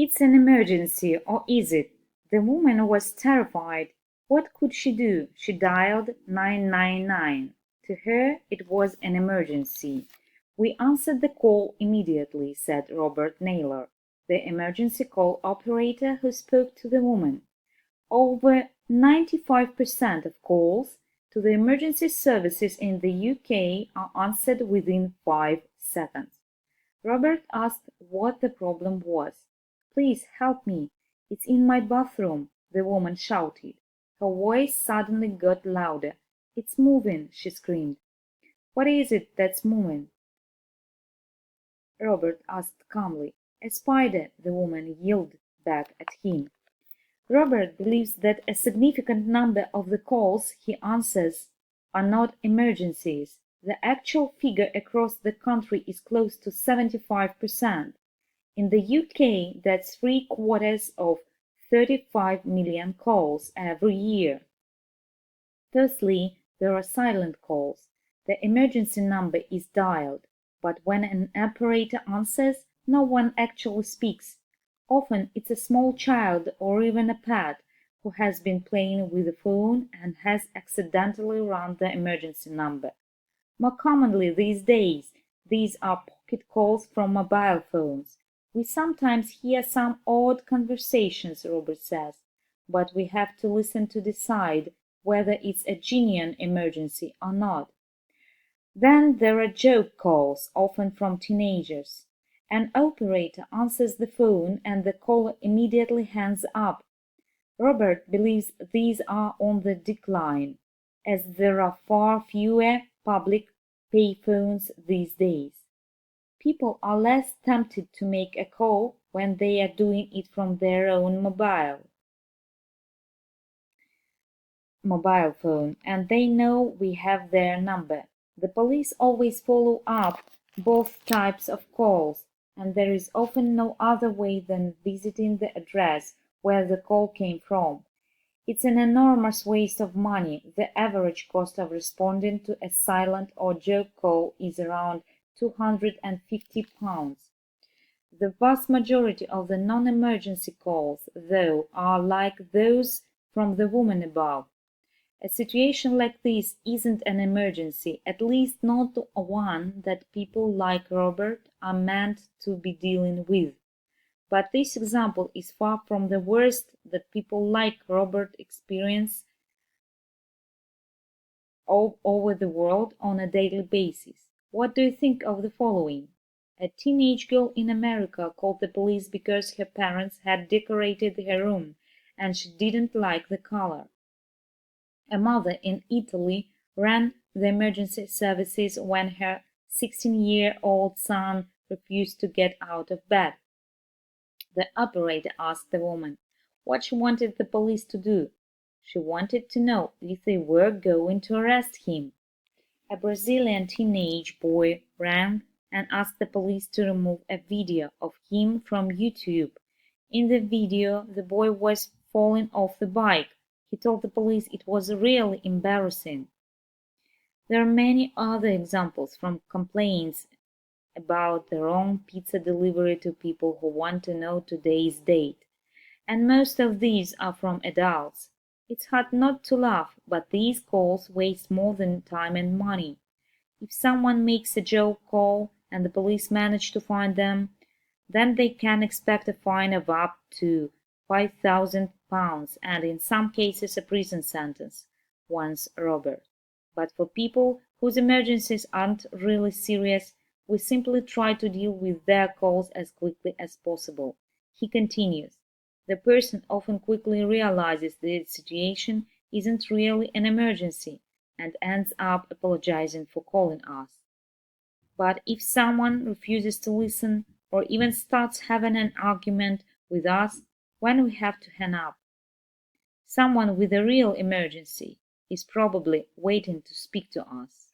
It's an emergency, or is it? The woman was terrified. What could she do? She dialed 999. To her, it was an emergency. We answered the call immediately, said Robert Naylor, the emergency call operator who spoke to the woman. Over 95% of calls to the emergency services in the UK are answered within 5 seconds. Robert asked what the problem was. "Please help me. It's in my bathroom," the woman shouted. Her voice suddenly got louder. "It's moving," she screamed. "What is it that's moving?" Robert asked calmly. "A spider," the woman yelled back at him. Robert believes that a significant number of the calls he answers are not emergencies. The actual figure across the country is close to 75%. In the UK, that's 3/4 of 35 million calls every year. Firstly, there are silent calls. The emergency number is dialed, but when an operator answers, no one actually speaks. Often it's a small child or even a pet who has been playing with the phone and has accidentally run the emergency number. More commonly these days, these are pocket calls from mobile phones. We sometimes hear some odd conversations, Robert says, but we have to listen to decide whether it's a genuine emergency or not. Then there are joke calls, often from teenagers. An operator answers the phone and the caller immediately hangs up. Robert believes these are on the decline, as there are far fewer public payphones these days. People are less tempted to make a call when they are doing it from their own mobile phone, and they know we have their number. The police always follow up both types of calls, and there is often no other way than visiting the address where the call came from. It's an enormous waste of money. The average cost of responding to a silent or joke call is around £250. The vast majority of the non-emergency calls, though, are like those from the woman above. A situation like this isn't an emergency, at least not one that people like Robert are meant to be dealing with. But this example is far from the worst that people like Robert experience all over the world on a daily basis. What do you think of the following? A teenage girl in America called the police because her parents had decorated her room and she didn't like the color. A mother in Italy ran the emergency services when her 16-year-old son refused to get out of bed. The operator asked the woman what she wanted the police to do. She wanted to know if they were going to arrest him. A Brazilian teenage boy rang and asked the police to remove a video of him from YouTube. In the video, the boy was falling off the bike. He told the police it was really embarrassing. There are many other examples, from complaints about the wrong pizza delivery to people who want to know today's date, and most of these are from adults. It's hard not to laugh, but these calls waste more than time and money. If someone makes a joke call and the police manage to find them, then they can expect a fine of up to £5,000 and in some cases a prison sentence, once Robert. But for people whose emergencies aren't really serious, we simply try to deal with their calls as quickly as possible. He continues. The person often quickly realizes the situation isn't really an emergency and ends up apologizing for calling us. But if someone refuses to listen or even starts having an argument with us when we have to hang up, someone with a real emergency is probably waiting to speak to us.